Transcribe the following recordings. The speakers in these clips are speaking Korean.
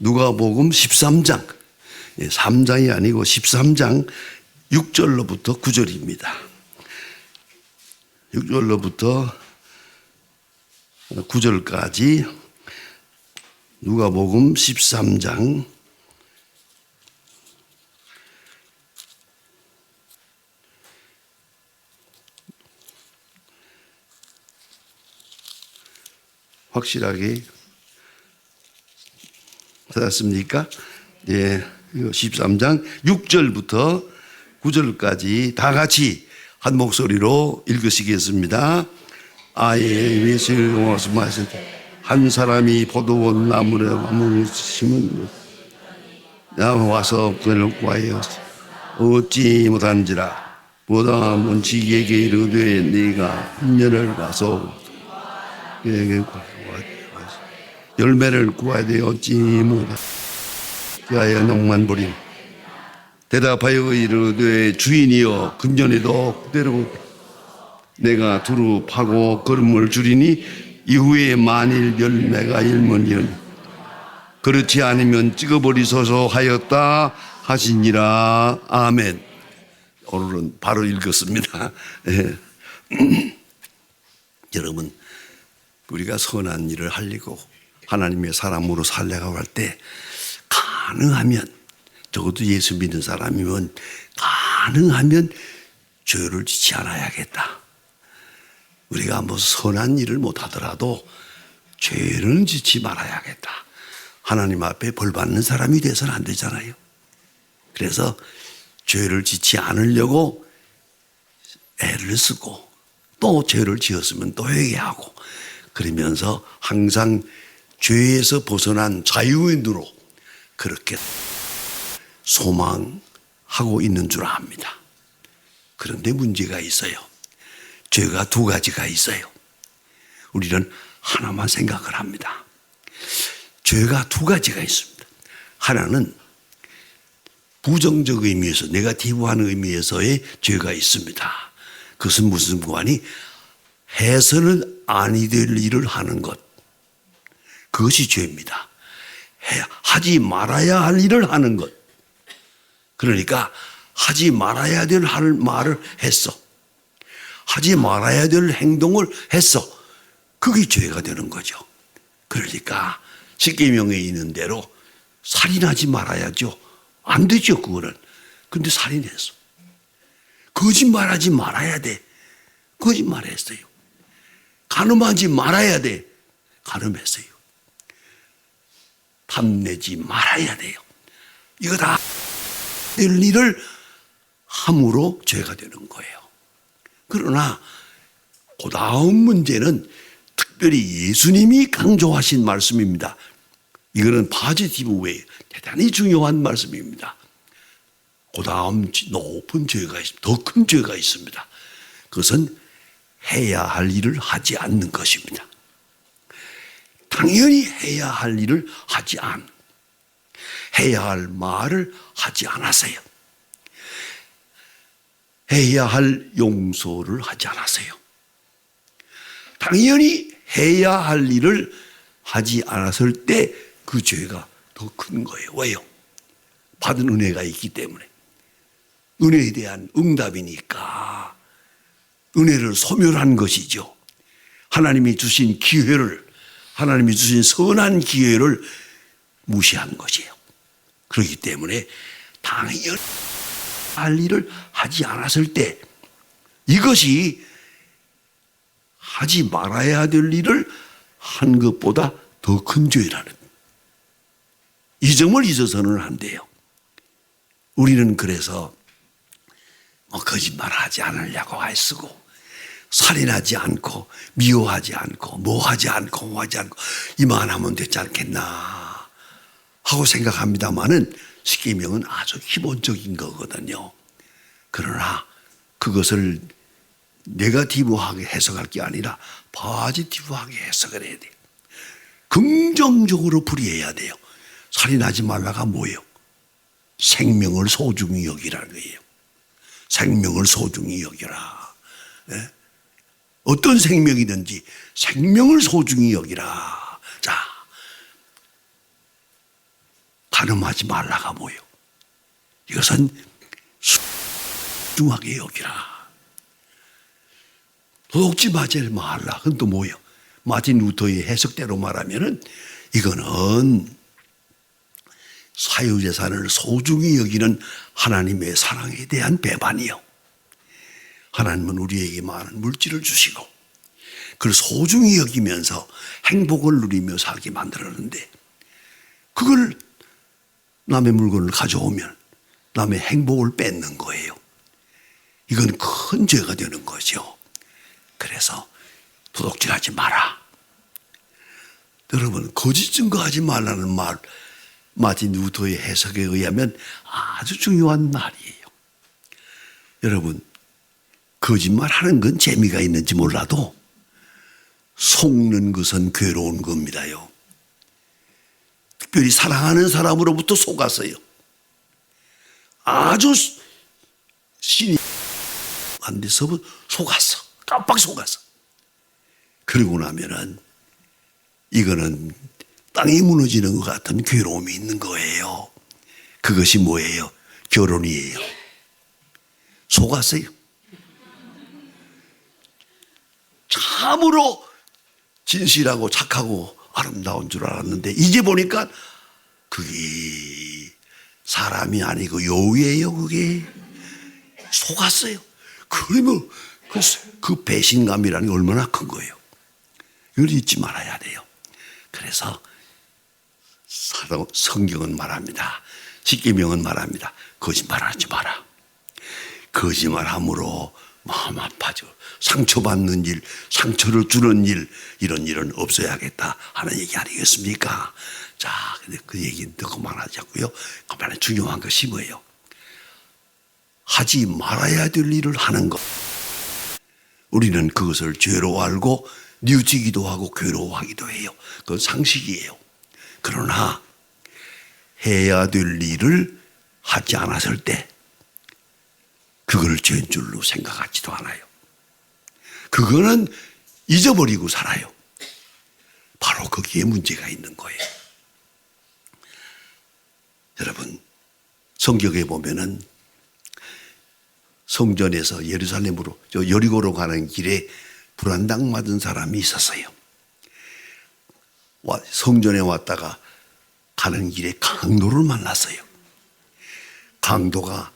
누가복음 13장, 3장이 아니고 13장 6절로부터 9절입니다. 6절로부터 9절까지 누가복음 13장 확실하게 찾았습니까? 예, 13장 6절부터 9절까지 다 같이 한 목소리로 읽으시겠습니다. 아예 예수를 말씀하신 한 사람이 포도원 나무에 나무를 심은 와서 그를 구하여 얻지 못한지라 보다 문지기에게 이르되 네가 흠년을 가서 열매를 구하야 되어 얻지 못하 그하여 농만 부림 대답하여 이르되 주인이여 금년에도 그대로 내가 두루 파고 거름을 줄이니 이후에 만일 열매가 일문이니 그렇지 않으면 찍어버리소서 하였다 하시니라. 아멘. 오늘은 바로 읽었습니다. 여러분, 우리가 선한 일을 하려고 하나님의 사람으로 살려고 할 때 가능하면, 적어도 예수 믿는 사람이면 가능하면 죄를 짓지 않아야겠다. 우리가 뭐 선한 일을 못하더라도 죄는 짓지 말아야겠다. 하나님 앞에 벌 받는 사람이 돼서는 안 되잖아요. 그래서 죄를 짓지 않으려고 애를 쓰고 또 죄를 지었으면 또 회개하고 그러면서 항상 죄에서 벗어난 자유인으로 그렇게 소망하고 있는 줄 압니다. 그런데 문제가 있어요. 죄가 두 가지가 있어요. 우리는 하나만 생각을 합니다. 죄가 두 가지가 있습니다. 하나는 부정적 의미에서, 네거티브한 의미에서의 죄가 있습니다. 그것은 무슨 관이 해서는 아니 될 일을 하는 것. 그것이 죄입니다. 하지 말아야 할 일을 하는 것. 그러니까 하지 말아야 될 말을 했어. 하지 말아야 될 행동을 했어. 그게 죄가 되는 거죠. 그러니까 십계명에 있는 대로 살인하지 말아야죠. 안 되죠, 그거는. 근데 살인했어. 거짓말하지 말아야 돼. 거짓말했어요. 간음하지 말아야 돼. 간음했어요. 탐내지 말아야 돼요. 이거 다 될 일을 함으로 죄가 되는 거예요. 그러나 그 다음 문제는 특별히 예수님이 강조하신 말씀입니다. 이거는 파지티브 웨이, 대단히 중요한 말씀입니다. 그 다음 높은 죄가 있습니다. 더 큰 죄가 있습니다. 그것은 해야 할 일을 하지 않는 것입니다. 당연히 해야 할 일을 하지 않은, 해야 할 말을 하지 않았어요. 해야 할 용서를 하지 않았어요. 당연히 해야 할 일을 하지 않았을 때 그 죄가 더 큰 거예요. 왜요? 받은 은혜가 있기 때문에. 은혜에 대한 응답이니까 은혜를 소멸한 것이죠. 하나님이 주신 기회를, 하나님이 주신 선한 기회를 무시한 것이에요. 그렇기 때문에 당연히 할 일을 하지 않았을 때 이것이 하지 말아야 될 일을 한 것보다 더 큰 죄라는, 이 점을 잊어서는 안 돼요. 우리는 그래서 거짓말하지 않으려고 애쓰고 살인하지 않고 미워하지 않고 뭐하지 않고 뭐하지 않고 이만하면 되지 않겠나 하고 생각합니다마는 십계명은 아주 기본적인 거거든요. 그러나 그것을 네거티브하게 해석할 게 아니라 포지티브하게 해석을 해야 돼요. 긍정적으로 풀이해야 돼요. 살인하지 말라가 뭐예요? 생명을 소중히 여기라는 거예요. 생명을 소중히 여기라. 네? 어떤 생명이든지 생명을 소중히 여기라. 자, 가늠하지 말라가 뭐요? 이것은 중하게 여기라. 도둑질 하지 말라. 그건 또 뭐요? 마틴 루터의 해석대로 말하면은 이거는 사유재산을 소중히 여기는 하나님의 사랑에 대한 배반이요. 하나님은 우리에게 많은 물질을 주시고 그걸 소중히 여기면서 행복을 누리며 살게 만들었는데 그걸 남의 물건을 가져오면 남의 행복을 뺏는 거예요. 이건 큰 죄가 되는 거죠. 그래서 도둑질하지 마라. 여러분, 거짓 증거하지 말라는 말, 마틴 루터의 해석에 의하면 아주 중요한 말이에요. 여러분, 거짓말하는 건 재미가 있는지 몰라도 속는 것은 괴로운 겁니다요. 특별히 사랑하는 사람으로부터 속았어요. 아주 신이 안 돼서 속았어. 깜빡 속았어. 그러고 나면은 이거는 땅이 무너지는 것 같은 괴로움이 있는 거예요. 그것이 뭐예요? 결혼이에요. 속았어요. 참으로 진실하고 착하고 아름다운 줄 알았는데 이제 보니까 그게 사람이 아니고 여우예요. 그게 속았어요. 그러면 그 배신감이라는 게 얼마나 큰 거예요. 이걸 잊지 말아야 돼요. 그래서 성경은 말합니다. 십계명은 말합니다. 거짓말하지 마라. 거짓말함으로 마음 아파져 상처받는 일, 상처를 주는 일, 이런 일은 없어야겠다 하는 얘기 아니겠습니까? 자, 근데 그 얘기는 더 그만하자고요. 그만에 중요한 것이 뭐예요? 하지 말아야 될 일을 하는 것. 우리는 그것을 죄로 알고 뉘우치기도 하고 괴로워하기도 해요. 그건 상식이에요. 그러나 해야 될 일을 하지 않았을 때 그걸 죄인 줄로 생각하지도 않아요. 그거는 잊어버리고 살아요. 바로 거기에 문제가 있는 거예요. 여러분, 성경에 보면은 성전에서 예루살렘으로 여리고로 가는 길에 불안당 맞은 사람이 있었어요. 성전에 왔다가 가는 길에 강도를 만났어요. 강도가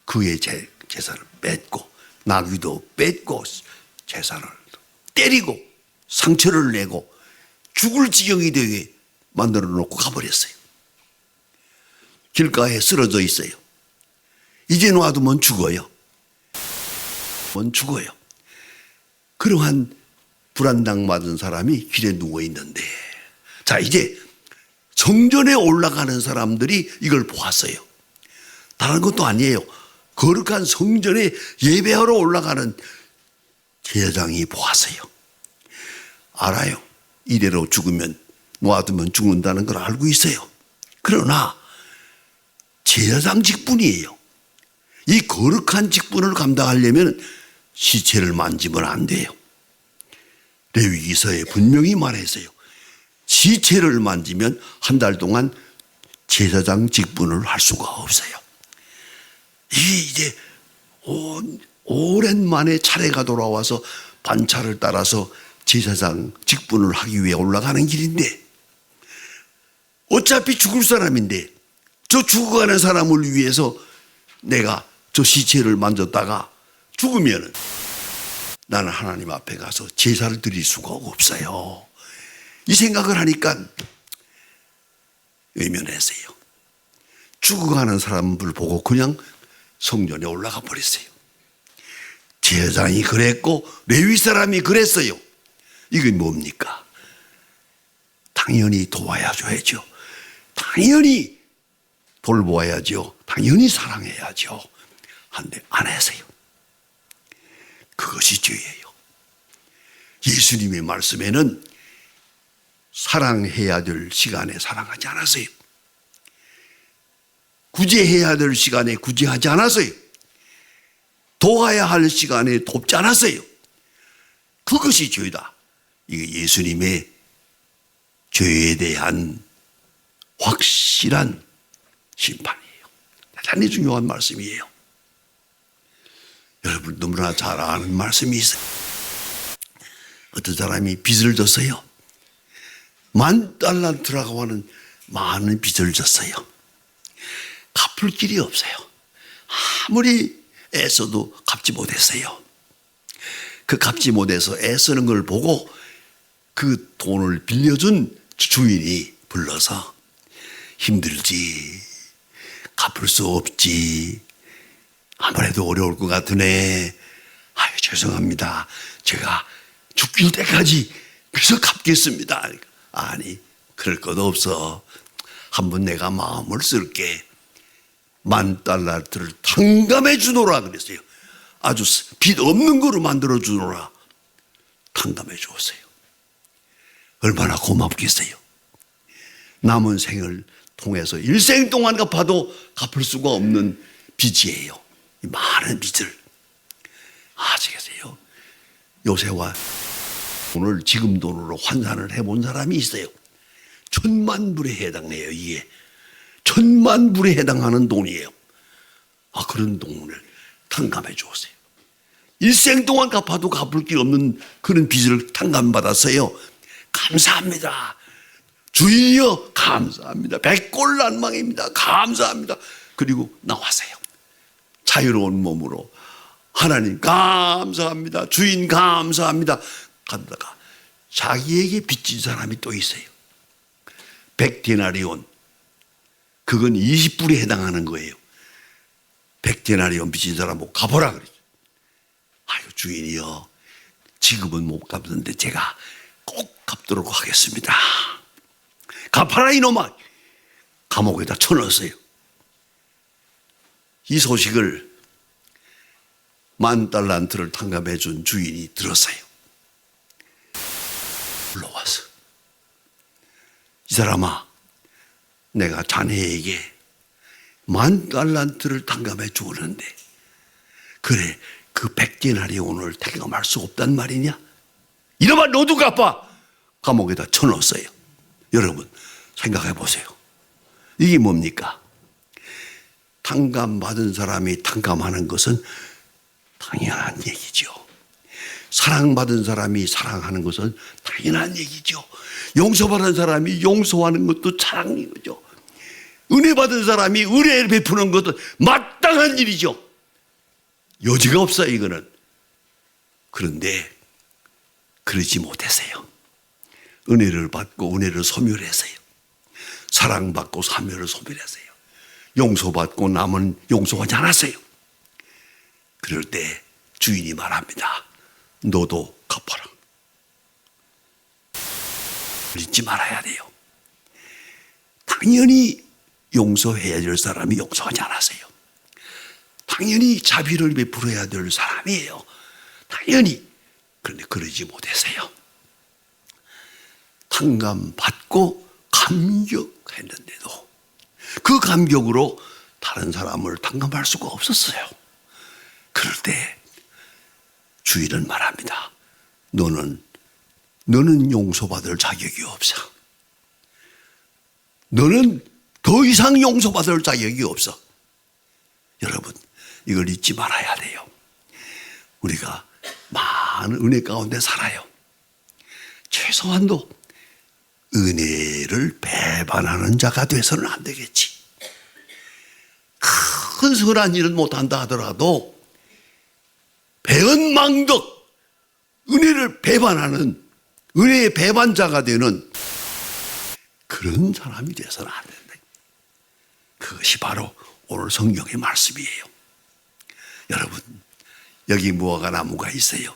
그의 재산을 뺏고 나귀도 뺏고 재산을 때리고 상처를 내고 죽을 지경이 되게 만들어 놓고 가버렸어요. 길가에 쓰러져 있어요. 이제 놔두면 죽어요. 죽어요. 그러한 불안당 맞은 사람이 길에 누워 있는데, 자, 이제 성전에 올라가는 사람들이 이걸 보았어요. 다른 것도 아니에요. 거룩한 성전에 예배하러 올라가는 제사장이 보았어요. 알아요. 이대로 죽으면 놔두면 죽는다는 걸 알고 있어요. 그러나 제사장 직분이에요. 이 거룩한 직분을 감당하려면 시체를 만지면 안 돼요. 레위기서에 분명히 말했어요. 시체를 만지면 한 달 동안 제사장 직분을 할 수가 없어요. 이제 오랜만에 차례가 돌아와서 반차를 따라서 제사장 직분을 하기 위해 올라가는 길인데 어차피 죽을 사람인데 저 죽어가는 사람을 위해서 내가 저 시체를 만졌다가 죽으면 나는 하나님 앞에 가서 제사를 드릴 수가 없어요. 이 생각을 하니까 외면했어요. 죽어가는 사람을 보고 그냥 성전에 올라가 버렸어요. 제사장이 그랬고 레위 사람이 그랬어요. 이게 뭡니까? 당연히 도와줘야죠. 당연히 돌보아야죠. 당연히 사랑해야죠. 한데 안 했어요. 그것이 죄예요. 예수님의 말씀에는 사랑해야 될 시간에 사랑하지 않았어요. 구제해야 될 시간에 구제하지 않았어요. 도와야 할 시간에 돕지 않았어요. 그것이 죄다. 이게 예수님의 죄에 대한 확실한 심판이에요. 대단히 중요한 말씀이에요. 여러분 너무나 잘 아는 말씀이 있어요. 어떤 사람이 빚을 졌어요. 10,000달란트라고 하는 많은 빚을 졌어요. 갚을 길이 없어요. 아무리 애써도 갚지 못했어요. 그 갚지 못해서 애쓰는 걸 보고 그 돈을 빌려준 주인이 불러서 힘들지, 갚을 수 없지, 아무래도 어려울 것 같으네. 아유, 죄송합니다. 제가 죽길 때까지 그래서 갚겠습니다. 아니, 그럴 것 없어. 한번 내가 마음을 쓸게. 10,000달러를 탕감해 주노라 그랬어요. 아주 빚 없는 거로 만들어 주노라. 탕감해 주었어요. 얼마나 고맙겠어요. 남은 생을 통해서 일생 동안 갚아도 갚을 수가 없는 빚이에요. 이 많은 빚을. 아시겠어요? 요새와 오늘 지금 돈으로 환산을 해본 사람이 있어요. 1,000,000불에 해당해요. 이게 1,000,000불에 해당하는 돈이에요. 그런 돈을 탕감해 주었어요. 일생 동안 갚아도 갚을 게 없는 그런 빚을 탕감받았어요. 감사합니다. 주인이여 감사합니다. 백골난망입니다. 감사합니다. 그리고 나왔어요. 자유로운 몸으로 하나님 감사합니다. 주인 감사합니다. 가다가 자기에게 빚진 사람이 또 있어요. 100데나리온. 그건 20불에 해당하는 거예요. 100데나리온 빚진 사람 못 갚아라 그랬죠. 아유 주인이여 지금은 못 갚는데 제가 꼭 갚도록 하겠습니다. 갚아라 이놈아. 감옥에다 쳐넣었어요. 이 소식을 10,000달란트를 탕감해 준 주인이 들었어요. 불러와서 이 사람아, 내가 자네에게 10,000달란트를 탕감해 주었는데 그래 그 100데나리온을 탕감할 수 없단 말이냐? 이놈아 너도 갚아. 감옥에다 쳐넣었어요. 여러분 생각해 보세요. 이게 뭡니까? 탕감받은 사람이 탕감하는 것은 당연한 얘기죠. 사랑받은 사람이 사랑하는 것은 당연한 얘기죠. 용서받은 사람이 용서하는 것도 사랑인 거죠. 은혜 받은 사람이 은혜를 베푸는 것도 마땅한 일이죠. 여지가 없어요 이거는. 그런데 그러지 못했어요. 은혜를 받고 은혜를 소멸했어요. 사랑받고 사랑을 소멸했어요. 용서받고 남은 용서하지 않았어요. 그럴 때 주인이 말합니다. 너도 갚아라. 잊지 말아야 돼요. 당연히 용서해야 될 사람이 용서하지 않았어요. 당연히 자비를 베풀어야 될 사람이에요. 당연히. 그런데 그러지 못했어요. 탕감받고 감격했는데도 그 감격으로 다른 사람을 탕감할 수가 없었어요. 그럴 때 주인은 말합니다. 너는 용서받을 자격이 없어. 너는 더 이상 용서받을 자격이 없어. 여러분 이걸 잊지 말아야 돼요. 우리가 많은 은혜 가운데 살아요. 최소한도 은혜를 배반하는 자가 돼서는 안 되겠지. 큰 선한 일은 못한다 하더라도 배은망덕 은혜를 배반하는 은혜의 배반자가 되는 그런 사람이 돼서는 안 된다. 그것이 바로 오늘 성경의 말씀이에요. 여러분 여기 무화과 나무가 있어요.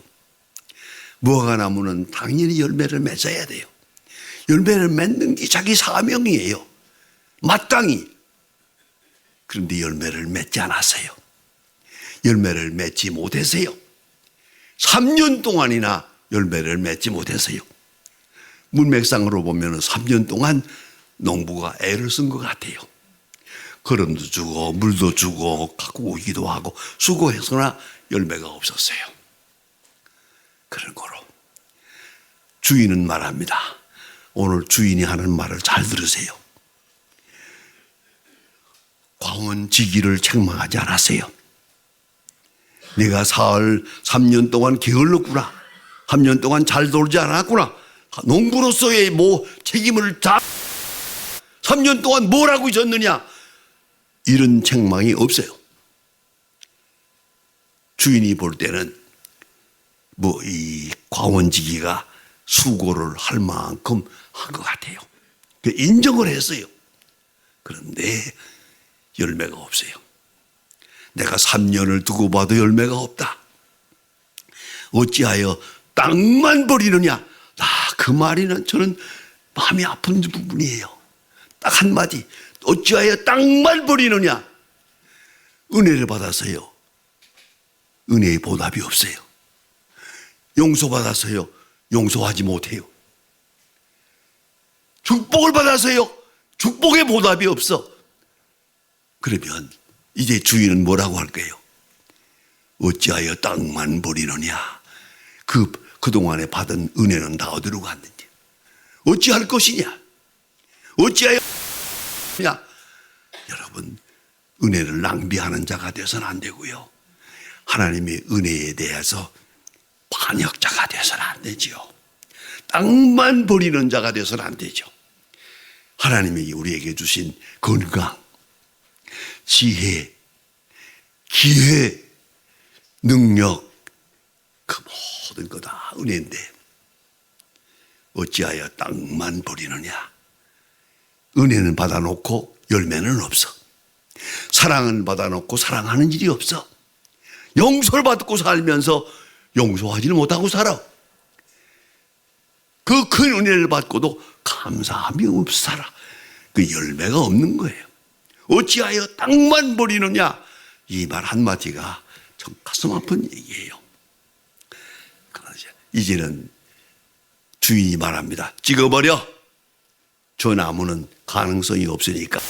무화과 나무는 당연히 열매를 맺어야 돼요. 열매를 맺는 게 자기 사명이에요. 마땅히. 그런데 열매를 맺지 않았어요. 열매를 맺지 못했어요. 3년 동안이나 열매를 맺지 못했어요. 문맥상으로 보면 3년 동안 농부가 애를 쓴 것 같아요. 거름도 주고 물도 주고 갖고 오기도 하고 수고해서나 열매가 없었어요. 그런 거로 주인은 말합니다. 오늘 주인이 하는 말을 잘 들으세요. 과원지기를 책망하지 않았어요. 내가 사흘 3년 동안 게을렀구나. 3년 동안 잘 돌지 않았구나. 농부로서의 책임을 다 3년 동안 뭘 하고 있었느냐. 이런 책망이 없어요. 주인이 볼 때는 이 과원지기가 수고를 할 만큼 한 것 같아요. 인정을 했어요. 그런데 열매가 없어요. 내가 3년을 두고 봐도 열매가 없다. 어찌하여 땅만 버리느냐. 그 말에는 저는 마음이 아픈 부분이에요. 딱 한마디. 어찌하여 땅만 버리느냐. 은혜를 받아서요. 은혜의 보답이 없어요. 용서받아서요. 용서하지 못해요. 축복을 받아서요. 축복의 보답이 없어. 그러면 이제 주인은 뭐라고 할까요? 어찌하여 땅만 버리느냐. 그동안에 받은 은혜는 다 어디로 갔느냐. 어찌할 것이냐. 어찌하여 여러분, 은혜를 낭비하는 자가 되어서는 안 되고요. 하나님의 은혜에 대해서 반역자가 되어서는 안 되죠. 땅만 버리는 자가 되어서는 안 되죠. 하나님이 우리에게 주신 건강, 지혜, 기회, 능력, 그 모든 거 다 은혜인데 어찌하여 땅만 버리느냐. 은혜는 받아놓고 열매는 없어. 사랑은 받아놓고 사랑하는 일이 없어. 용서를 받고 살면서 용서하지는 못하고 살아. 그 큰 은혜를 받고도 감사함이 없어 살아. 그 열매가 없는 거예요. 어찌하여 땅만 버리느냐. 이 말 한마디가 참 가슴 아픈 얘기예요. 이제는 주인이 말합니다. 찍어버려. 저 나무는 가능성이 없으니까.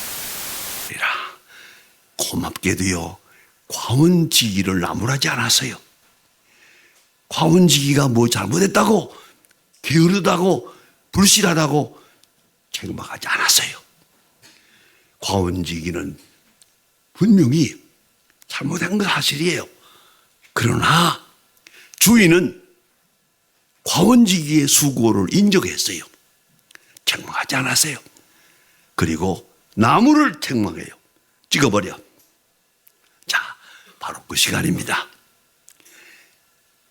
고맙게도요. 과원지기를 나무라지 않았어요. 과원지기가 뭐 잘못했다고, 게으르다고, 불실하다고 책망하지 않았어요. 과원지기는 분명히 잘못한 건 사실이에요. 그러나 주인은 과원지기의 수고를 인정했어요. 책망하지 않았어요. 그리고 나무를 책망해요. 찍어버려. 자, 바로 그 시간입니다.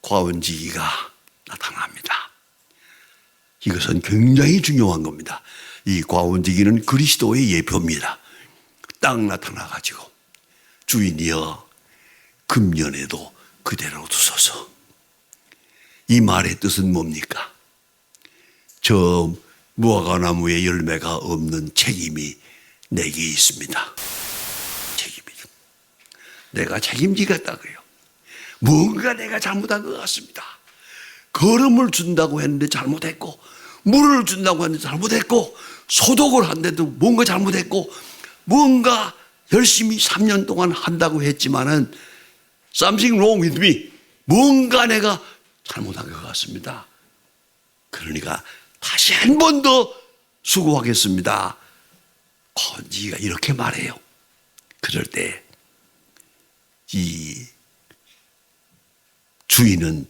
과원지기가 나타납니다. 이것은 굉장히 중요한 겁니다. 이 과원지기는 그리스도의 예표입니다. 딱 나타나가지고 주인이여 금년에도 그대로 두소서. 이 말의 뜻은 뭡니까? 저 무화과나무의 열매가 없는 책임이 내게 있습니다. 책임이. 내가 책임지겠다고요. 뭔가 내가 잘못한 것 같습니다. 걸음을 준다고 했는데 잘못했고, 물을 준다고 했는데 잘못했고, 소독을 한데도 뭔가 잘못했고, 뭔가 열심히 3년 동안 한다고 했지만은 something wrong with me. 뭔가 내가 잘못한 것 같습니다. 그러니까 다시 한 번 더 수고하겠습니다. 과원지기가 이렇게 말해요. 그럴 때 이 주인은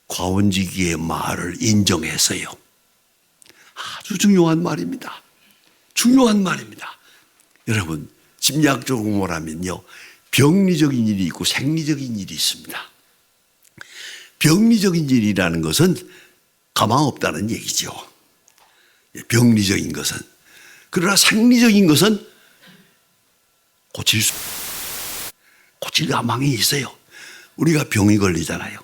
과원지기의 말을 인정했어요. 아주 중요한 말입니다. 중요한 말입니다. 여러분, 심리학적으로 말하면요, 병리적인 일이 있고 생리적인 일이 있습니다. 병리적인 일이라는 것은 가망 없다는 얘기죠. 병리적인 것은. 그러나 생리적인 것은 고칠 가망이 있어요. 우리가 병이 걸리잖아요.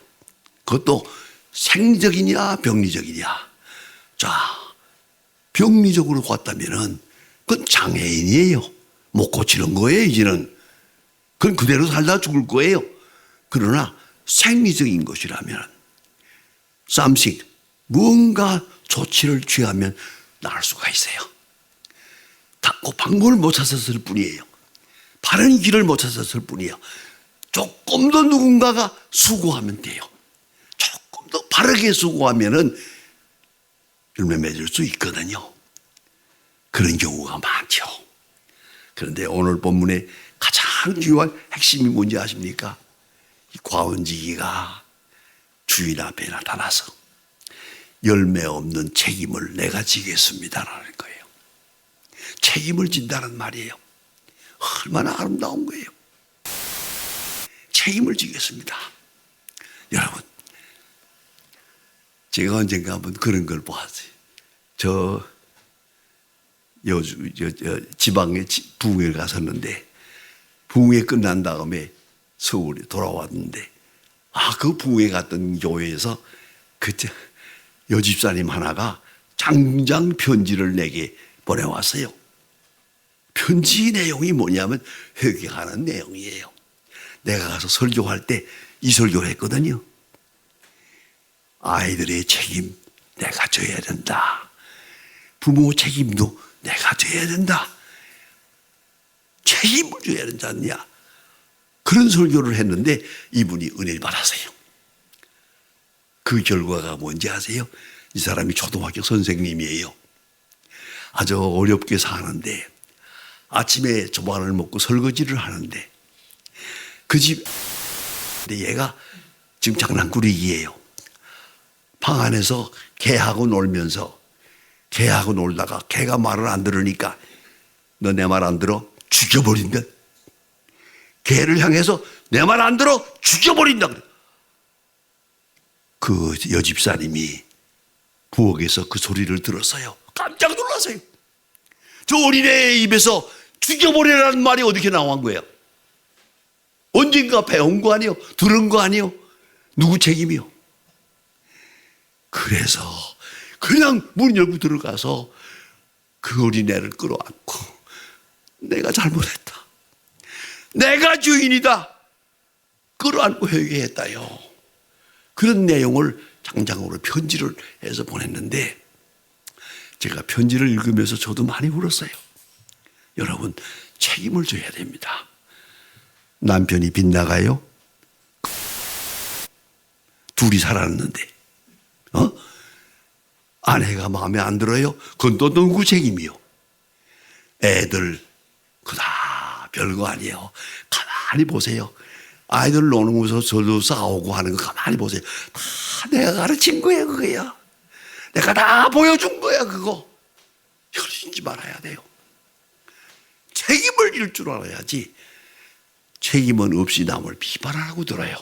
그것도 생리적이냐 병리적이냐. 자, 병리적으로 봤다면은 그건 장애인이에요. 못 고치는 거예요, 이제는. 그건 그대로 살다 죽을 거예요. 그러나 생리적인 것이라면 something, 뭔가 조치를 취하면 나을 수가 있어요. 닫고 방법을 못 찾았을 뿐이에요. 바른 길을 못 찾았을 뿐이에요. 조금 더 누군가가 수고하면 돼요. 조금 더 바르게 수고하면은 열매 맺을 수 있거든요. 그런 경우가 많죠. 그런데 오늘 본문에 가장 중요한 핵심이 뭔지 아십니까? 이 과원지기가 주인 앞에 나타나서 열매 없는 책임을 내가 지겠습니다라는 거예요. 책임을 진다는 말이에요. 얼마나 아름다운 거예요. 책임을 지겠습니다. 여러분, 제가 언젠가 한번 그런 걸 보았어요. 지방에 부흥회를 갔었는데, 부흥회 끝난 다음에 서울에 돌아왔는데, 그 부흥회 갔던 교회에서 그때 여집사님 하나가 장장 편지를 내게 보내왔어요. 편지 내용이 뭐냐면 회개하는 내용이에요. 내가 가서 설교할 때 이 설교를 했거든요. 아이들의 책임 내가 져야 된다. 부모 책임도 내가 져야 된다. 책임을 져야 된지 않냐. 그런 설교를 했는데 이분이 은혜를 받았어요. 그 결과가 뭔지 아세요? 이 사람이 초등학교 선생님이에요. 아주 어렵게 사는데 아침에 조반을 먹고 설거지를 하는데 그 집 얘가 지금 장난꾸러기예요. 방 안에서 개하고 놀다가 개가 말을 안 들으니까 너 내 말 안 들어? 죽여버린다. 개를 향해서 내 말 안 들어? 죽여버린다. 그 여집사님이 부엌에서 그 소리를 들었어요. 깜짝 놀랐어요. 저 어린애의 입에서 죽여버리라는 말이 어떻게 나온 거예요? 언젠가 배운 거 아니요? 들은 거 아니요? 누구 책임이요? 그래서 그냥 문 열고 들어가서 그 어린애를 끌어안고 내가 잘못했다. 내가 주인이다. 끌어안고 회개했다요. 그런 내용을 장장으로 편지를 해서 보냈는데 제가 편지를 읽으면서 저도 많이 울었어요. 여러분, 책임을 져야 됩니다. 남편이 빗나가요? 둘이 살았는데 아내가 마음에 안 들어요? 그건 또 누구 책임이요? 애들 그다 별거 아니에요. 가만히 보세요. 아이들 노는 곳에서 저도 싸우고 하는 거 가만히 보세요. 다 내가 가르친 거예요. 그거야. 내가 다 보여준 거야. 그거 혈신지 말아야 돼요. 책임을 질 줄 알아야지. 책임은 없이 남을 비판하고 들어요.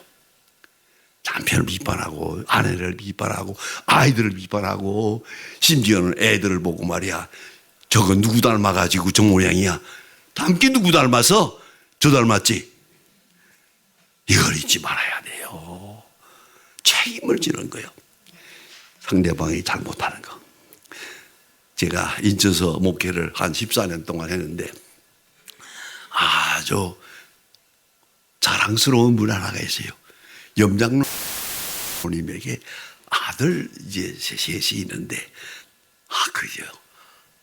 남편을 비판하고 아내를 비판하고 아이들을 비판하고 심지어는 애들을 보고 말이야. 저거 누구 닮아가지고 저 모양이야. 닮기 누구 닮아서? 저 닮았지. 이걸 잊지 말아야 돼요. 책임을 지는 거예요. 상대방이 잘못하는 거. 제가 인천서 목회를 한 14년 동안 했는데 아주 자랑스러운 분 하나가 있어요. 염장로님에게 아들 이제 셋이 있는데 그죠.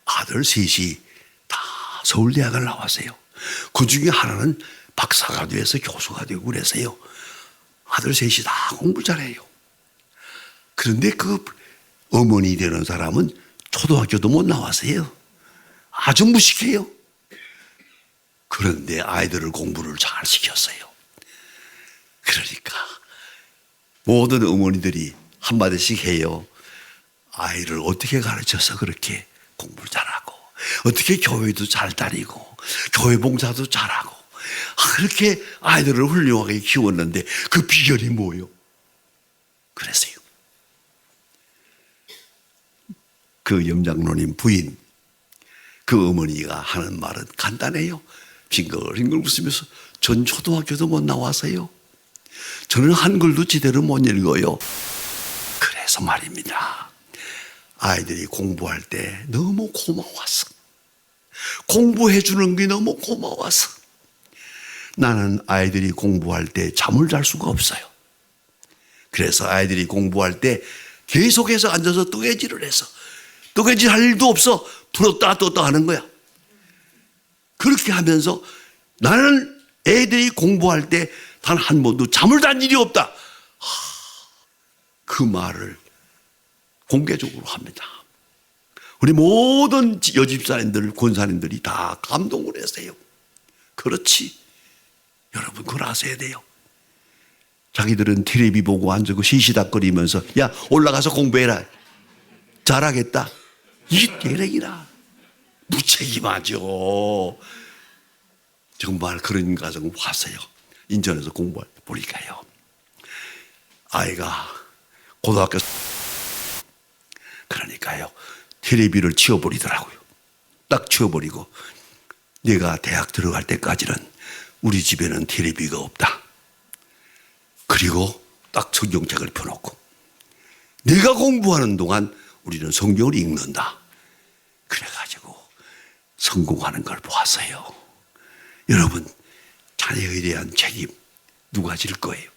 아들 셋이 다 서울대학을 나왔어요. 그 중에 하나는 박사가 돼서 교수가 되고 그래서요. 아들 셋이 다 공부 잘해요. 그런데 그 어머니 되는 사람은 초등학교도 못 나왔어요. 아주 무식해요. 그런데 아이들을 공부를 잘 시켰어요. 그러니까 모든 어머니들이 한마디씩 해요. 아이를 어떻게 가르쳐서 그렇게 공부를 잘하고 어떻게 교회도 잘 다니고 교회 봉사도 잘하고 그렇게 아이들을 훌륭하게 키웠는데 그 비결이 뭐예요? 그랬어요. 그 염장로님 부인 그 어머니가 하는 말은 간단해요. 빙글빙글 웃으면서 전 초등학교도 못 나와서요. 저는 한글도 제대로 못 읽어요. 그래서 말입니다. 아이들이 공부할 때 너무 고마웠어. 공부해 주는 게 너무 고마웠어. 나는 아이들이 공부할 때 잠을 잘 수가 없어요. 그래서 아이들이 공부할 때 계속해서 앉아서 뜨개질을 해서 뜨개질 할 일도 없어. 풀었다 떴다 하는 거야. 그렇게 하면서 나는 애들이 공부할 때 단 한 번도 잠을 잔 일이 없다. 그 말을 공개적으로 합니다. 우리 모든 여집사님들, 권사님들이 다 감동을 했어요. 그렇지. 여러분 그걸 아셔야 돼요. 자기들은 텔레비 보고 앉고 시시닥거리면서 야 올라가서 공부해라. 잘하겠다. 이게 대략이라. 무책임하죠. 정말 그런 가정 왔어요. 인천에서 공부할 때 보니까요. 아이가 고등학교 그러니까요. 텔레비를 치워버리더라고요. 딱 치워버리고 내가 대학 들어갈 때까지는 우리 집에는 텔레비가 없다. 그리고 딱 성경책을 펴놓고 내가 공부하는 동안 우리는 성경을 읽는다. 그래가지고 성공하는 걸 보았어요. 여러분 자녀에 대한 책임 누가 질 거예요?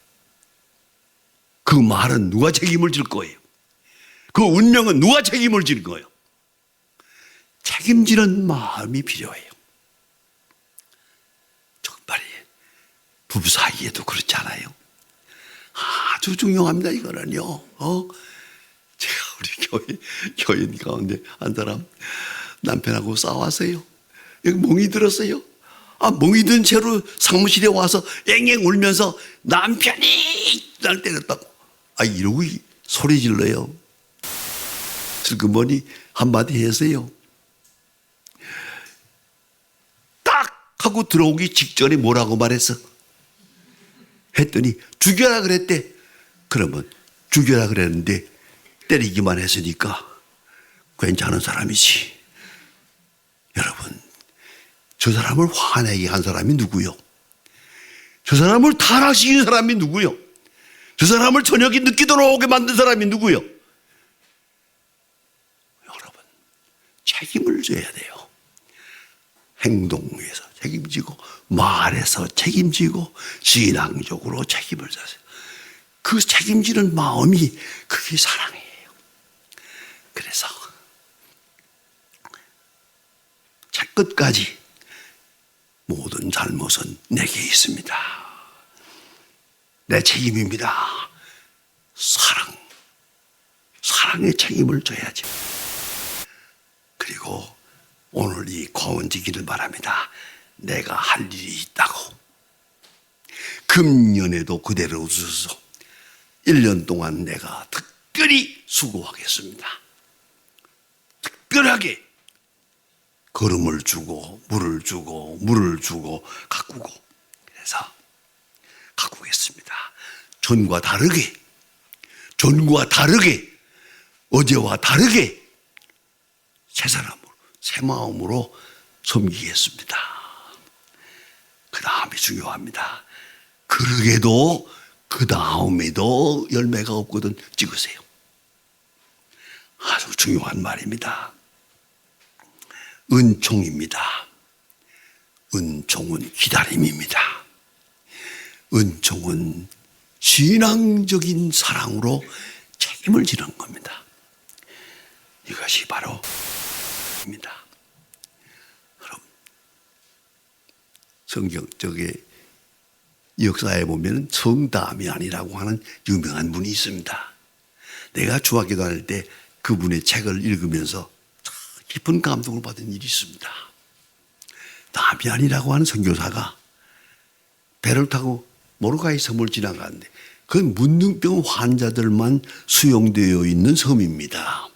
그 말은 누가 책임을 질 거예요? 그 운명은 누가 책임을 질 거예요? 책임지는 마음이 필요해요. 정말 부부 사이에도 그렇잖아요. 아주 중요합니다. 이거는요. 제가 우리 교인 가운데 한 사람 남편하고 싸웠어요. 여기 멍이 들었어요. 멍이 든 채로 사무실에 와서 앵앵 울면서 남편이 날 때렸다고. 이러고 소리 질러요. 슬그머니 한마디 했어요. 딱 하고 들어오기 직전에 뭐라고 말했어? 했더니 죽여라 그랬대. 그러면 죽여라 그랬는데 때리기만 했으니까 괜찮은 사람이지. 여러분 저 사람을 화내게 한 사람이 누구요? 저 사람을 타락시킨 사람이 누구요? 저 사람을 저녁이 늦게 돌아오게 만든 사람이 누구요? 여러분 책임을 져야 돼요. 행동에서 책임지고 말에서 책임지고 신앙적으로 책임을 져서 그 책임지는 마음이 그게 사랑이에요. 그래서 책 끝까지 모든 잘못은 내게 있습니다. 내 책임입니다. 사랑의 책임을 져야지. 그리고 오늘 이 과언지기를 바랍니다. 내가 할 일이 있다고. 금년에도 그대로 웃어서 1년 동안 내가 특별히 수고하겠습니다. 특별하게 걸음을 주고 물을 주고 가꾸고 그래서 가꾸겠습니다. 전과 다르게 어제와 다르게 새 사람으로 새 마음으로 섬기겠습니다. 그 다음이 중요합니다. 그러게도 그 다음에도 열매가 없거든 찍으세요. 아주 중요한 말입니다. 은총입니다. 은총은 기다림입니다. 은총은 신앙적인 사랑으로 책임을 지는 겁니다. 이것이 바로 입니다. 그럼 성경 역사에 보면 성다미안이라고 하는 유명한 분이 있습니다. 내가 중학교 다닐 때 그분의 책을 읽으면서 깊은 감동을 받은 일이 있습니다. 다미안이라고 하는 선교사가 배를 타고 모로가이 섬을 지나가는데 그 문둥병 환자들만 수용되어 있는 섬입니다.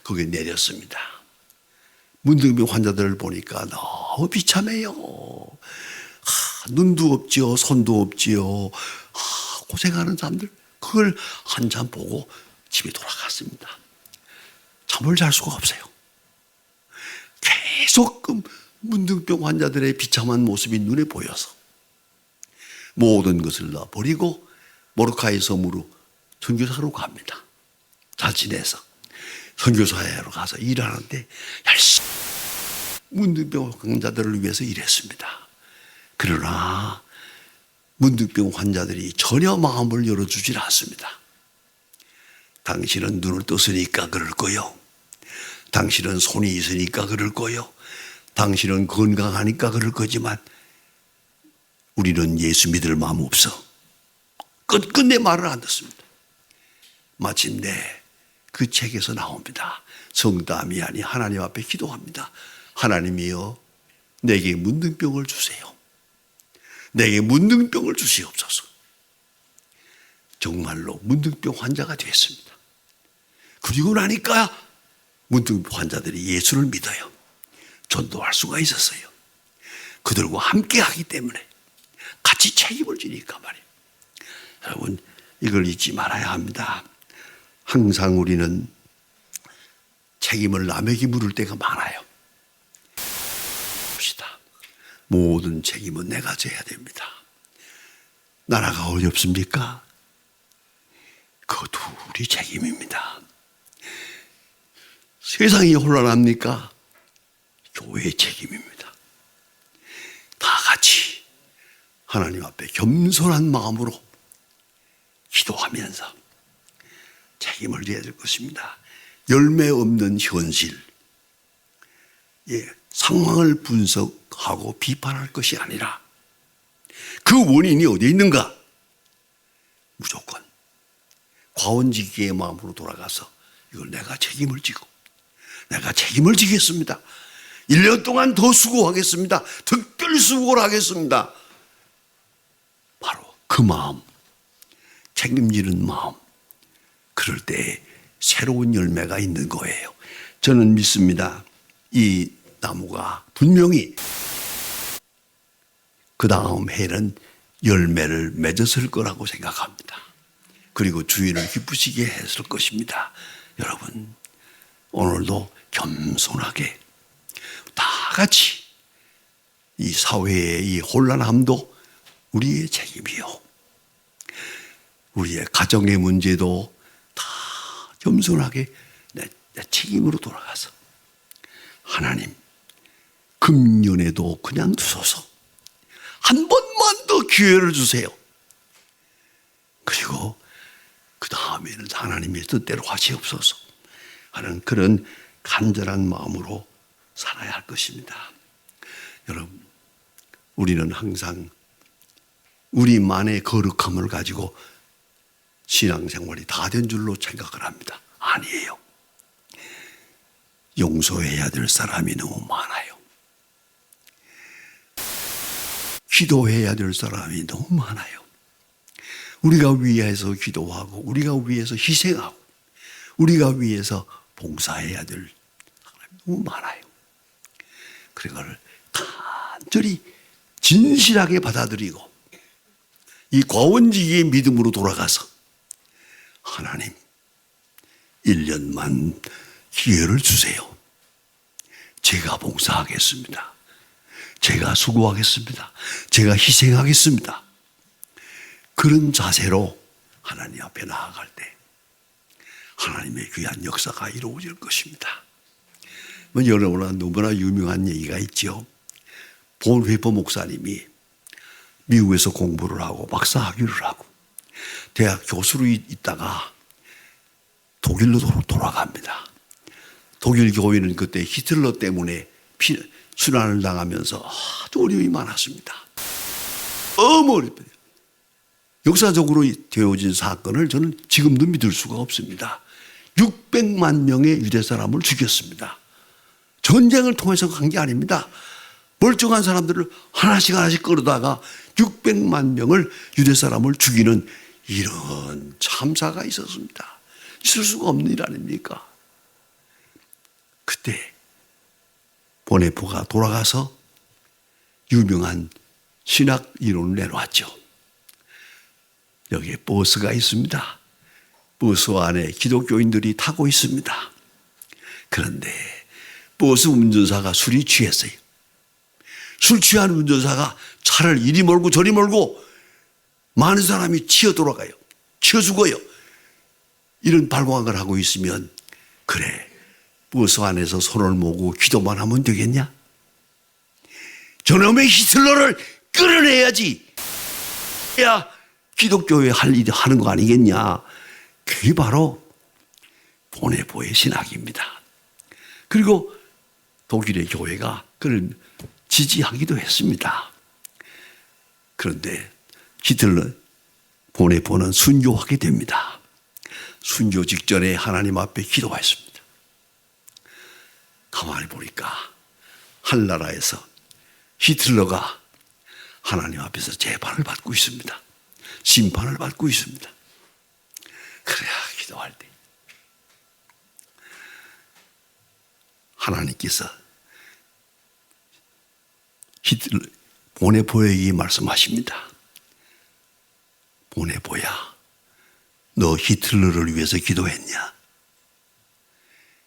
거기에 내렸습니다. 문둥병 환자들을 보니까 너무 비참해요. 눈도 없지요, 손도 없지요. 고생하는 사람들 그걸 한참 보고 집에 돌아갔습니다. 잠을 잘 수가 없어요. 계속 그 문둥병 환자들의 비참한 모습이 눈에 보여서 모든 것을 다 버리고 모로카이 섬으로 선교사로 갑니다. 잘 지내서 선교사로 가서 일하는데 열심히 문둥병 환자들을 위해서 일했습니다. 그러나 문둥병 환자들이 전혀 마음을 열어주질 않습니다. 당신은 눈을 떴으니까 그럴 거요. 당신은 손이 있으니까 그럴 거요. 당신은 건강하니까 그럴 거지만 우리는 예수 믿을 마음 없어. 끝끝내 말을 안 듣습니다. 마침내 그 책에서 나옵니다. 성다미안이 하나님 앞에 기도합니다. 하나님이여 내게 문둥병을 주세요. 내게 문둥병을 주시옵소서. 정말로 문둥병 환자가 됐습니다. 그리고 나니까 문둥병 환자들이 예수를 믿어요. 전도할 수가 있었어요. 그들과 함께 하기 때문에 같이 책임을 지니까 말이에요. 여러분, 이걸 잊지 말아야 합니다. 항상 우리는 책임을 남에게 물을 때가 많아요. 봅시다. 모든 책임은 내가 져야 됩니다. 나라가 어렵습니까? 그것도 우리 책임입니다. 세상이 혼란합니까? 교회의 책임입니다. 다 같이 하나님 앞에 겸손한 마음으로 기도하면서 책임을 져야 될 것입니다. 열매 없는 현실, 상황을 분석하고 비판할 것이 아니라 그 원인이 어디에 있는가? 무조건 과원지기의 마음으로 돌아가서 이걸 내가 책임을 지고 내가 책임을 지겠습니다. 1년 동안 더 수고하겠습니다. 특별 수고를 하겠습니다. 바로 그 마음, 책임지는 마음, 그럴 때 새로운 열매가 있는 거예요. 저는 믿습니다. 이 나무가 분명히 그 다음 해는 열매를 맺었을 거라고 생각합니다. 그리고 주인을 기쁘시게 했을 것입니다. 여러분, 오늘도 겸손하게 다 같이 이 사회의 이 혼란함도 우리의 책임이요. 우리의 가정의 문제도 다 겸손하게 내 책임으로 돌아가서 하나님, 금년에도 그냥 두소서. 한 번만 더 기회를 주세요. 그리고 그 다음에는 하나님의 뜻대로 하시옵소서 하는 그런 간절한 마음으로 살아야 할 것입니다. 여러분, 우리는 항상 우리만의 거룩함을 가지고 신앙생활이 다 된 줄로 생각을 합니다. 아니에요. 용서해야 될 사람이 너무 많아요. 기도해야 될 사람이 너무 많아요. 우리가 위해서 기도하고 우리가 위해서 희생하고 우리가 위해서 봉사해야 될 사람이 너무 많아요. 그걸 간절히 진실하게 받아들이고 이 과원지기의 믿음으로 돌아가서 하나님, 1년만 기회를 주세요. 제가 봉사하겠습니다. 제가 수고하겠습니다. 제가 희생하겠습니다. 그런 자세로 하나님 앞에 나아갈 때 하나님의 귀한 역사가 이루어질 것입니다. 여러분은 너무나 유명한 얘기가 있죠. 본 회퍼 목사님이 미국에서 공부를 하고 박사학위를 하고 대학 교수로 있다가 독일로 돌아갑니다. 독일 교회는 그때 히틀러 때문에 순환을 당하면서 아주 어려움이 많았습니다. 너무 어렵다. 역사적으로 되어진 사건을 저는 지금도 믿을 수가 없습니다. 600만 명의 유대 사람을 죽였습니다. 전쟁을 통해서 간 게 아닙니다. 멀쩡한 사람들을 하나씩 끌어다가 600만 명을 유대 사람을 죽이는 이런 참사가 있었습니다. 있을 수가 없는 일 아닙니까? 그때 보네포가 돌아가서 유명한 신학 이론을 내놓았죠. 여기에 버스가 있습니다. 버스 안에 기독교인들이 타고 있습니다. 그런데 버스 운전사가 술이 취했어요. 술 취한 운전사가 차를 이리 몰고 저리 몰고 많은 사람이 치여 돌아가요. 치여 죽어요. 이런 발광을 하고 있으면 그래, 버스 안에서 손을 모으고 기도만 하면 되겠냐? 저놈의 히틀러를 끌어내야지. 야, 기독교에 할 일이 하는 거 아니겠냐? 그게 바로 보네포의 신학입니다. 그리고 독일의 교회가 그를 지지하기도 했습니다. 그런데 히틀러, 보네포는 순교하게 됩니다. 순교 직전에 하나님 앞에 기도했습니다. 가만히 보니까 한나라에서 히틀러가 하나님 앞에서 재판을 받고 있습니다. 심판을 받고 있습니다. 그래야 기도할 때 하나님께서 보내보에게 말씀하십니다. 보내보야, 너 히틀러를 위해서 기도했냐?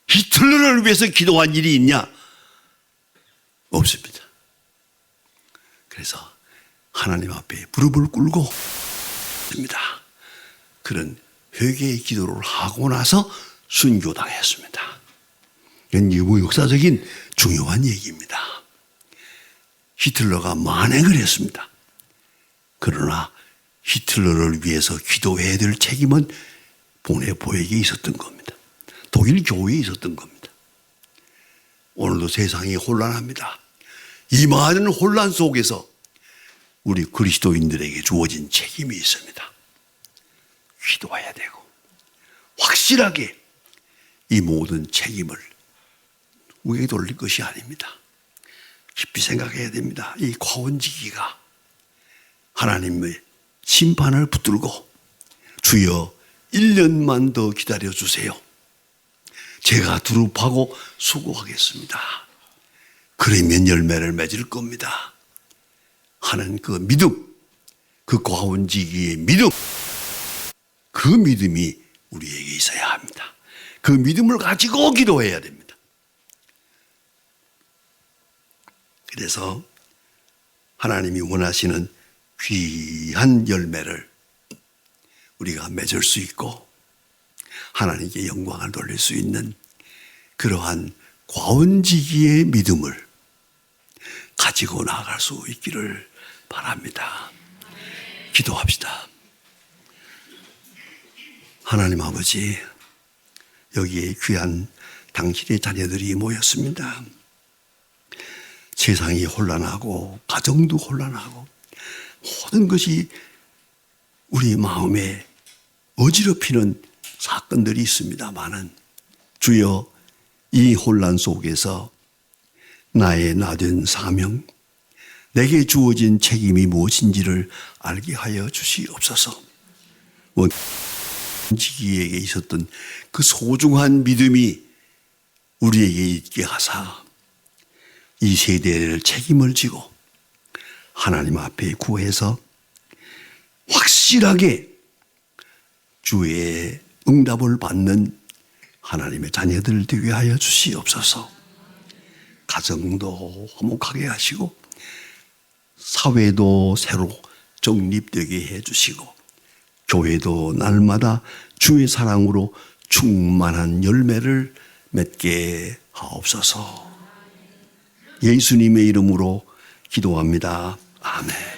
히틀러를 위해서 기도한 일이 있냐? 없습니다. 그래서 하나님 앞에 무릎을 꿇고 있습니다. 그런 회개의 기도를 하고 나서 순교당했습니다. 이건 역사적인 중요한 얘기입니다. 히틀러가 만행을 했습니다. 그러나 히틀러를 위해서 기도해야 될 책임은 보네보에게 있었던 겁니다. 독일 교회에 있었던 겁니다. 오늘도 세상이 혼란합니다. 이 많은 혼란 속에서 우리 그리스도인들에게 주어진 책임이 있습니다. 기도해야 되고 확실하게 이 모든 책임을 우리에게 돌릴 것이 아닙니다. 깊이 생각해야 됩니다. 이 과원지기가 하나님의 심판을 붙들고 주여 1년만 더 기다려주세요. 제가 두릅하고 수고하겠습니다. 그러면 열매를 맺을 겁니다. 하는 그 믿음, 그 과원지기의 믿음, 그 믿음이 우리에게 있어야 합니다. 그 믿음을 가지고 기도해야 됩니다. 그래서 하나님이 원하시는 귀한 열매를 우리가 맺을 수 있고 하나님께 영광을 돌릴 수 있는 그러한 과원지기의 믿음을 가지고 나아갈 수 있기를 바랍니다. 기도합시다. 하나님 아버지, 여기에 귀한 당신의 자녀들이 모였습니다. 세상이 혼란하고 가정도 혼란하고 모든 것이 우리 마음에 어지럽히는 사건들이 있습니다마는 주여 이 혼란 속에서 나의 나된 사명, 내게 주어진 책임이 무엇인지를 알게 하여 주시옵소서. 원지기에게 있었던 그 소중한 믿음이 우리에게 있게 하사 이 세대를 책임을 지고 하나님 앞에 구해서 확실하게 주의 응답을 받는 하나님의 자녀들 되게 하여 주시옵소서. 가정도 화목하게 하시고 사회도 새로 정립되게 해주시고 교회도 날마다 주의 사랑으로 충만한 열매를 맺게 하옵소서. 예수님의 이름으로 기도합니다. 아멘.